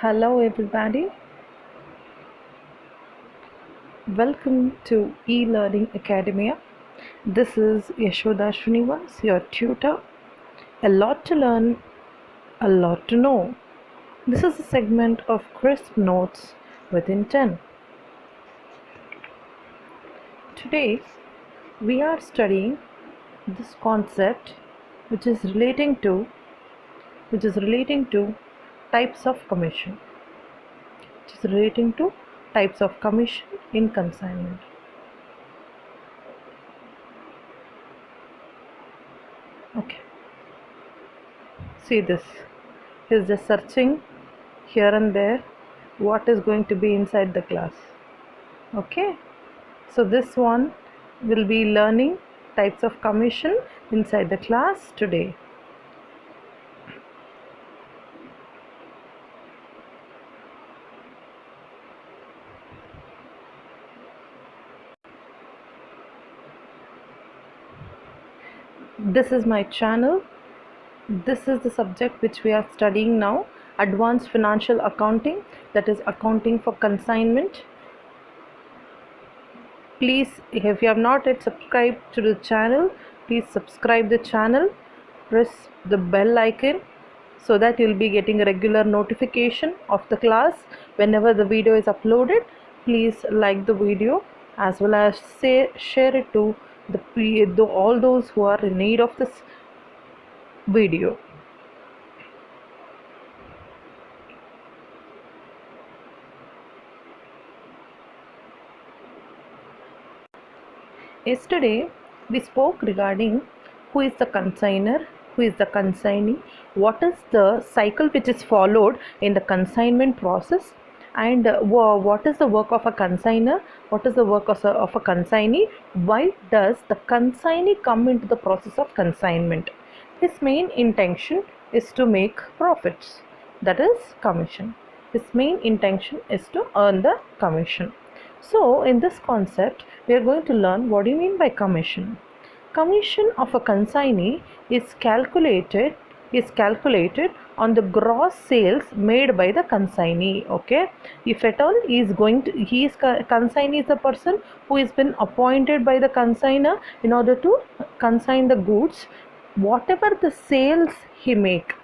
Hello everybody, welcome to E-Learning Academia. This is Yashoda Srinivas, your tutor. A lot to learn, a lot to know. This is a segment of crisp notes within 10. Today we are studying this concept which is relating to types of commission. In consignment. Okay, see this. He's just searching here and there what is going to be inside the class. Okay, so this one will be learning types of commission inside the class today. This is my channel. This is the subject which we are studying now, advanced financial accounting, that is accounting for consignment. Please, if you have not yet subscribed to the channel, please subscribe the channel, press the bell icon so that you'll be getting a regular notification of the class whenever the video is uploaded. Please like the video as well as share it to all those who are in need of this video. Yesterday we spoke regarding who is the consignor, who is the consignee, what is the cycle which is followed in the consignment process, and what is the work of a consignor, what is the work of a consignee, why does the consignee come into the process of consignment. His main intention is to make profits, that is commission. His main intention is to earn the commission. So in this concept we are going to learn what do you mean by commission. Commission of a consignee is calculated on the gross sales made by the consignee. Okay, if at all consignee is the person who has been appointed by the consignor in order to consign the goods, whatever the sales he make,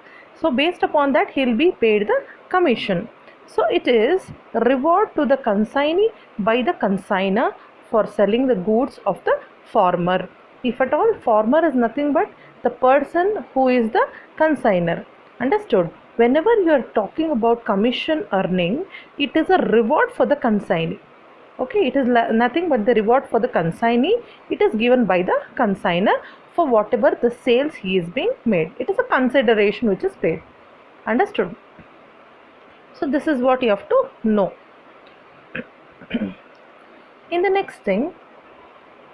so based upon that he will be paid the commission. So it is reward to the consignee by the consignor for selling the goods of the farmer. If at all, farmer is nothing but the person who is the consignor. Understood? Whenever you are talking about commission earning, it is a reward for the consignee. Okay, it is nothing but the reward for the consignee. It is given by the consignor for whatever the sales he is being made. It is a consideration which is paid. Understood? So this is what you have to know. In the next thing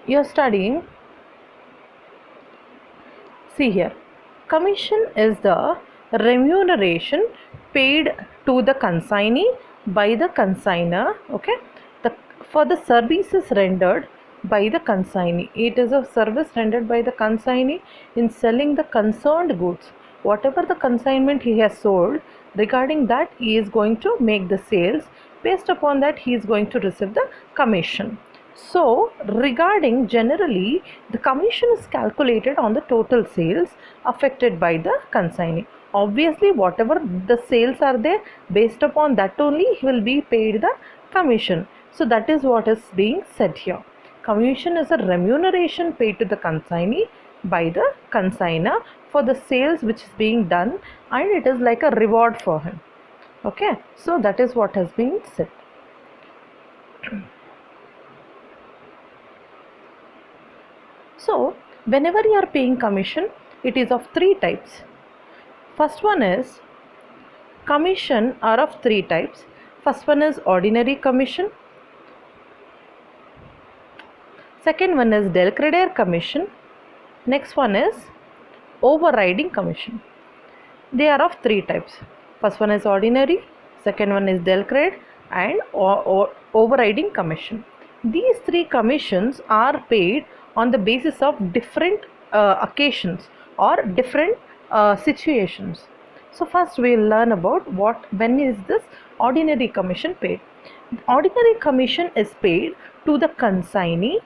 you are studying, see here, commission is the remuneration paid to the consignee by the consignor. Okay, for the services rendered by the consignee. It is a service rendered by the consignee in selling the concerned goods. Whatever the consignment he has sold, regarding that he is going to make the sales. Based upon that he is going to receive the commission. So regarding generally, the commission is calculated on the total sales affected by the consignee. Obviously whatever the sales are there, based upon that only he will be paid the commission. So that is what is being said here. Commission is a remuneration paid to the consignee by the consignor for the sales which is being done, and it is like a reward for him. Okay, so that is what has been said. So whenever you are paying commission, it is of three types. First one is, commission are of three types. First one is ordinary commission. Second one is del credere commission. Next one is overriding commission. They are of three types. First one is ordinary, second one is del credere, and overriding commission. These three commissions are paid on the basis of different occasions or different situations. So first we will learn about when is this ordinary commission paid. Ordinary commission is paid to the consignee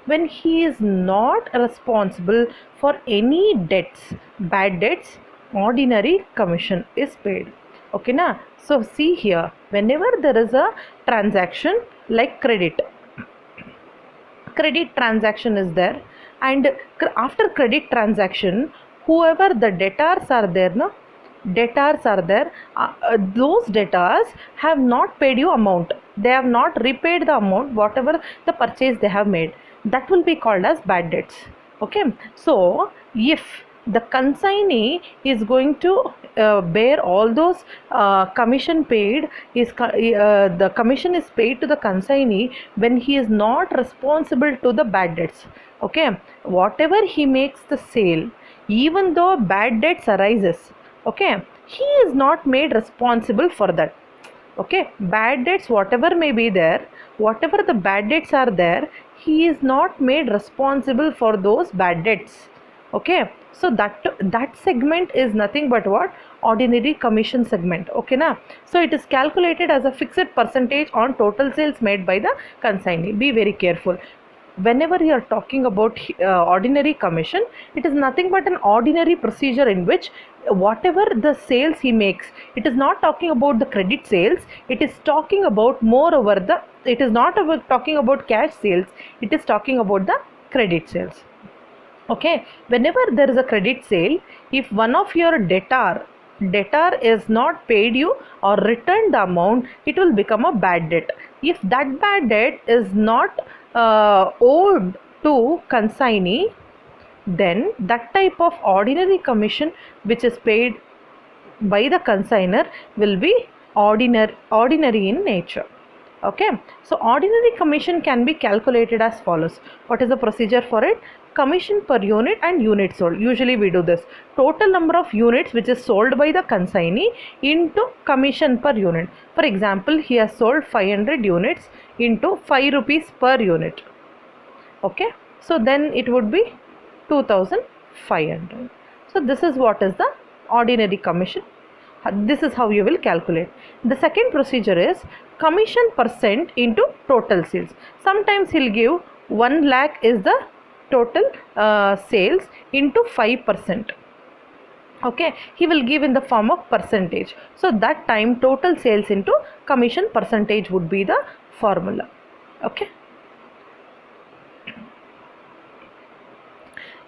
when he is not responsible for any debts, bad debts. Ordinary commission is paid. Okay na? So see here, whenever there is a transaction like credit transaction is there, and after credit transaction, whoever the debtors are there, no, debtors are there, those debtors have not paid you amount, they have not repaid the amount whatever the purchase they have made, that will be called as bad debts. Okay, so if the consignee is going to bear all those commission paid, the commission is paid to the consignee when he is not responsible to the bad debts. Okay, whatever he makes the sale, even though bad debts arises, okay, he is not made responsible for that. Okay, bad debts whatever may be there, whatever the bad debts are there, he is not made responsible for those bad debts. Okay, so that segment is nothing but what? Ordinary commission segment. Okay na? So it is calculated as a fixed percentage on total sales made by the consignee. Be very careful. Whenever you are talking about ordinary commission, it is nothing but an ordinary procedure in which whatever the sales he makes, it is not talking about the credit sales, it is talking about moreover it is not about talking about cash sales, it is talking about the credit sales. Okay, whenever there is a credit sale, if one of your debtor is not paid you or returned the amount, it will become a bad debt. If that bad debt is not owed to consignee, then that type of ordinary commission which is paid by the consignor will be ordinary in nature. Okay, so ordinary commission can be calculated as follows. What is the procedure for it? Commission per unit and unit sold. Usually we do this. Total number of units which is sold by the consignee into commission per unit. For example, he has sold 500 units into 5 rupees per unit. Okay, so then it would be 2500. So this is what is the ordinary commission. This is how you will calculate. The second procedure is commission percent into total sales. Sometimes he'll give 1 lakh is the total sales into 5%. Okay, he will give in the form of percentage. So that time total sales into commission percentage would be the formula. Okay.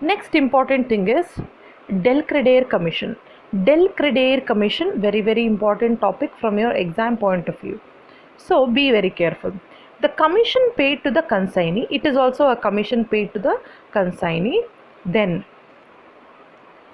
Next important thing is del credere commission. Del credere commission, very important topic from your exam point of view. So be very careful. The commission paid to the consignee, it is also a commission paid to the consignee. Then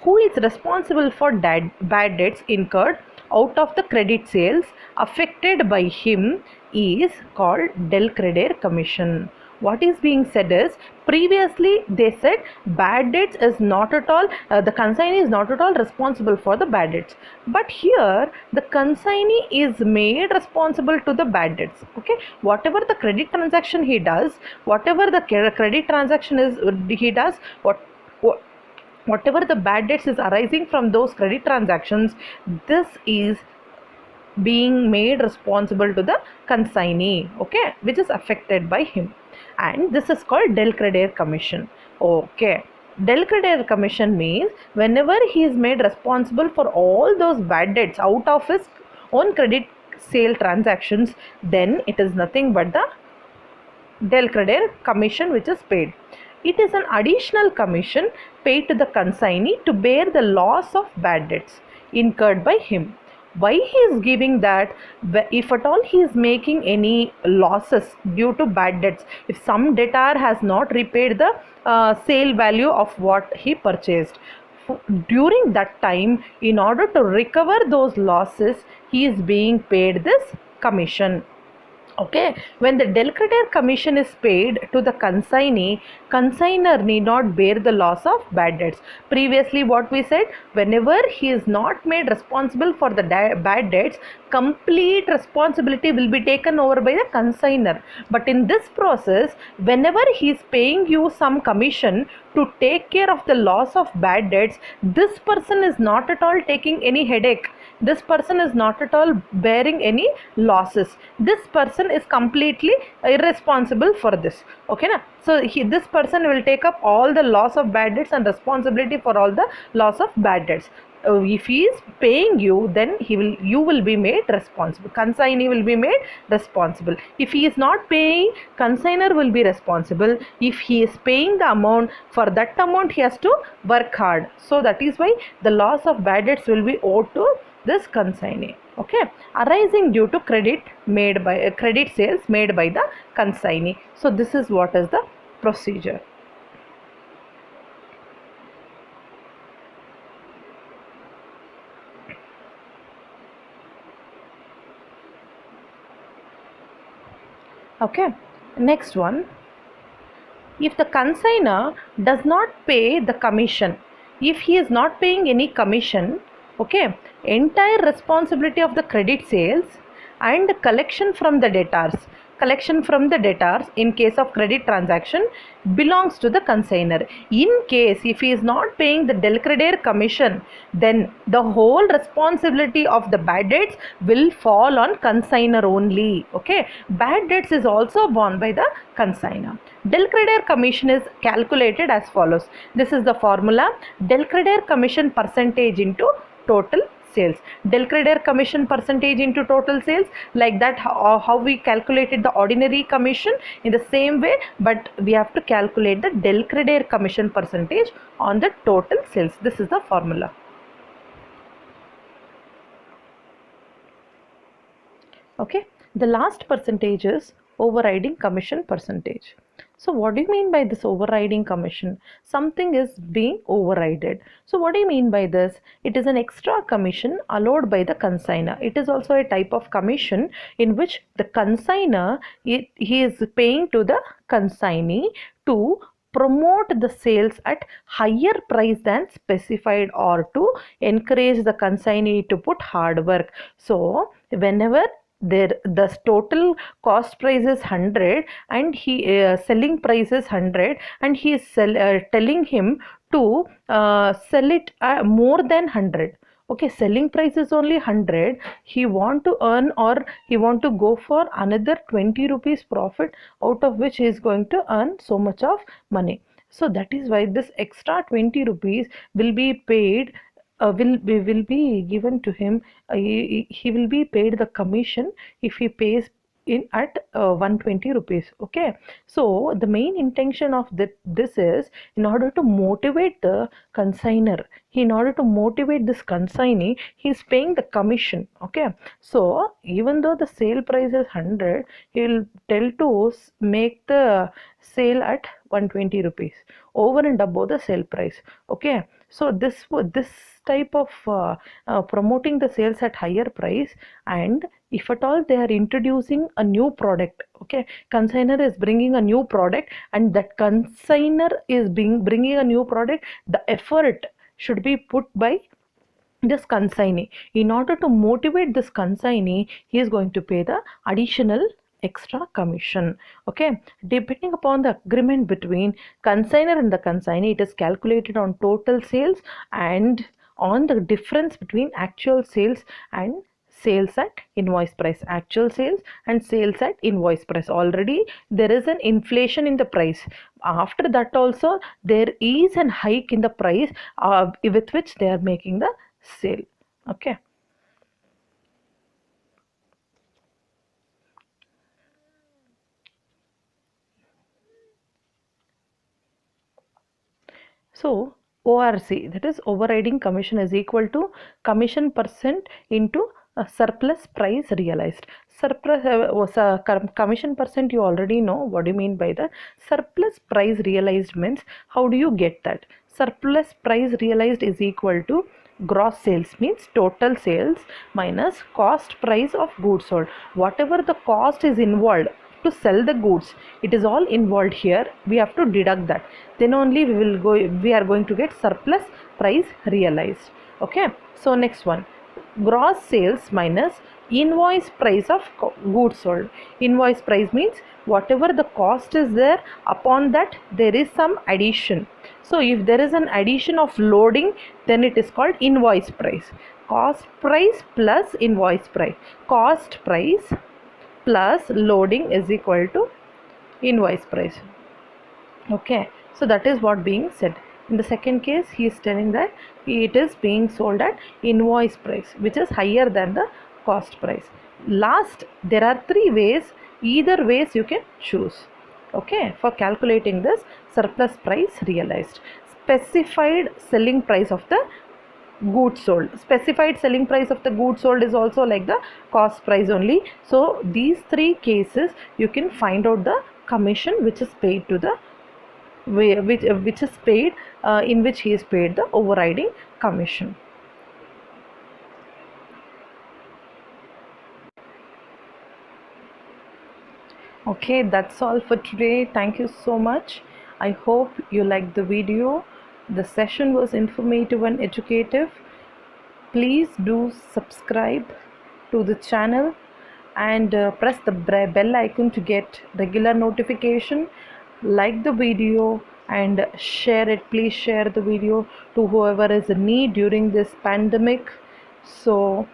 who is responsible for bad debts incurred out of the credit sales affected by him is called del credere commission. What is being said is, previously they said bad debts is not at all, the consignee is not at all responsible for the bad debts. But here the consignee is made responsible to the bad debts. Okay, whatever the credit transaction he does, whatever the credit transaction is he does, whatever the bad debts is arising from those credit transactions, this is being made responsible to the consignee, okay, which is affected by him. And this is called del credere commission. Okay, del credere commission means whenever he is made responsible for all those bad debts out of his own credit sale transactions, then it is nothing but the del credere commission which is paid. It is an additional commission paid to the consignee to bear the loss of bad debts incurred by him. Why he is giving that? If at all he is making any losses due to bad debts, if some debtor has not repaid the sale value of what he purchased, during that time, in order to recover those losses, he is being paid this commission. Okay, when the Delcreditor commission is paid to the consignee, consignor need not bear the loss of bad debts. Previously, what we said, whenever he is not made responsible for the bad debts, complete responsibility will be taken over by the consignor. But in this process, whenever he is paying you some commission to take care of the loss of bad debts, this person is not at all taking any headache. This person is not at all bearing any losses. This person is completely irresponsible for this. Okay na? So this person will take up all the loss of bad debts and responsibility for all the loss of bad debts. If he is paying you, then you will be made responsible. Consignee will be made responsible. If he is not paying, consignor will be responsible. If he is paying the amount, for that amount he has to work hard. So that is why the loss of bad debts will be owed to this consignee. Okay, arising due to credit sales made by the consignee. So this is what is the procedure. Okay, next one. If the consignor does not pay the commission, if he is not paying any commission, okay, entire responsibility of the credit sales and collection from the debtors in case of credit transaction belongs to the consignor. In case if he is not paying the Delcreditor commission, then the whole responsibility of the bad debts will fall on consignor only. Okay, bad debts is also borne by the consignor. Delcreditor commission is calculated as follows. This is the formula: Delcreditor commission percentage into total sales. Delcreditor commission percentage into total sales, like that how we calculated the ordinary commission, in the same way, but we have to calculate the Delcreditor commission percentage on the total sales. This is the formula. Okay, the last percentage is overriding commission percentage. So what do you mean by this overriding commission? Something is being overridden. So what do you mean by this? It is an extra commission allowed by the consignor. It is also a type of commission in which the consignor, he is paying to the consignee to promote the sales at higher price than specified, or to encourage the consignee to put hard work. So whenever the total cost price is 100 and he selling price is 100, and he is telling him to sell it more than 100. Okay, selling price is only 100, he want to earn, or he want to go for another 20 rupees profit, out of which he is going to earn so much of money. So that is why this extra 20 rupees will be paid, will be given to him. He will be paid the commission if he pays in at 120 rupees. Okay, so the main intention of this is in order to motivate the consignor. In order to motivate this consignee, he is paying the commission. Okay, so even though the sale price is 100, he will tell to make the sale at 120 rupees over and above the sale price. Okay, so this type of promoting the sales at higher price, and if at all they are introducing a new product, okay, consignor is bringing a new product, and that consignor is bringing a new product, the effort should be put by this consignee. In order to motivate this consignee, he is going to pay the additional extra commission. Okay, depending upon the agreement between consignor and the consignee, it is calculated on total sales and on the difference between actual sales and sales at invoice price. Actual sales and sales at invoice price, already there is an inflation in the price. After that also there is an hike in the price with which they are making the sale. Okay, so ORC, that is overriding commission, is equal to commission percent into surplus price realized. Surplus commission percent, you already know what do you mean by that. Surplus price realized means, how do you get that? Surplus price realized is equal to Gross sales means total sales minus cost price of goods sold. Whatever the cost is involved to sell the goods, it is all involved here. We have to deduct that. Then only we are going to get surplus price realized. Okay. So next one, gross sales minus invoice price of goods sold. Invoice price means whatever the cost is there, upon that there is some addition. So if there is an addition of loading, then it is called invoice price. Cost price plus invoice price. Cost price plus loading is equal to invoice price. Okay, so that is what being said. In the second case, he is telling that it is being sold at invoice price, which is higher than the cost price. Last, there are three ways. Either ways you can choose. Okay, for calculating this surplus price realized. Specified selling price of the goods sold. Specified selling price of the goods sold is also like the cost price only. So these three cases you can find out the commission which is paid to the which is paid in which he is paid the overriding commission. Okay, that's all for today. Thank you so much. I hope you liked the video. The session was informative and educative. Please do subscribe to the channel and press the bell icon to get regular notification. Like the video and share it. Please share the video to whoever is in need during this pandemic. So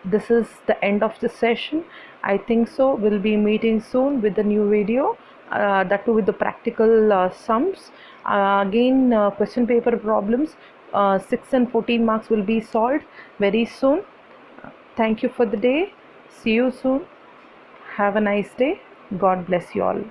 this is the end of the session. I think so. We'll be meeting soon with the new video, that too with the practical sums. Again, question paper problems 6 and 14 marks will be solved very soon. Thank you for the day. See you soon. Have a nice day. God bless you all.